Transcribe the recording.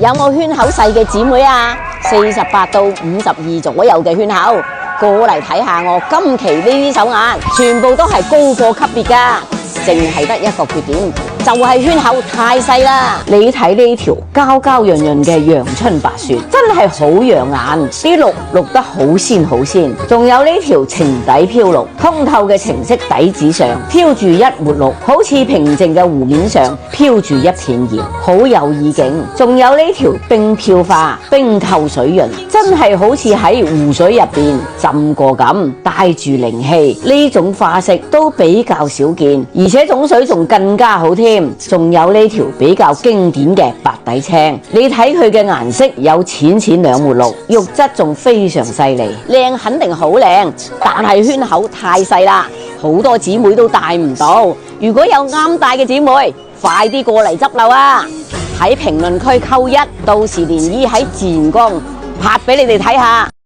有冇圈口細嘅姊妹啊？48到52左右嘅圈口，過嚟睇下我今期呢啲手眼，全部都係高貨級別㗎，淨係得一個缺點，就係圈口太細啦。你睇呢條膠膠潤潤嘅陽春白雪，真係好養眼，啲綠綠得好鮮好鮮。仲有呢條情底飄綠，通透嘅情色底子上飄住一抹綠，好似平靜嘅湖面上飄住一片葉，好有意境。仲有呢條冰飄花，冰透水潤，真係好似喺湖水入邊浸過咁，帶住靈氣。呢種花色都比較少見，而且種水仲更加好添。仲有呢條比較經典嘅白底青，你睇佢嘅顏色有淺淺兩抹綠，肉質仲非常細膩，靚肯定好靚，但係圈口太細啦，好多姊妹都戴唔到。如果有啱戴嘅姊妹，快啲過嚟執漏啊！喺評論區扣1，到時連姨喺自然光拍俾你哋睇下。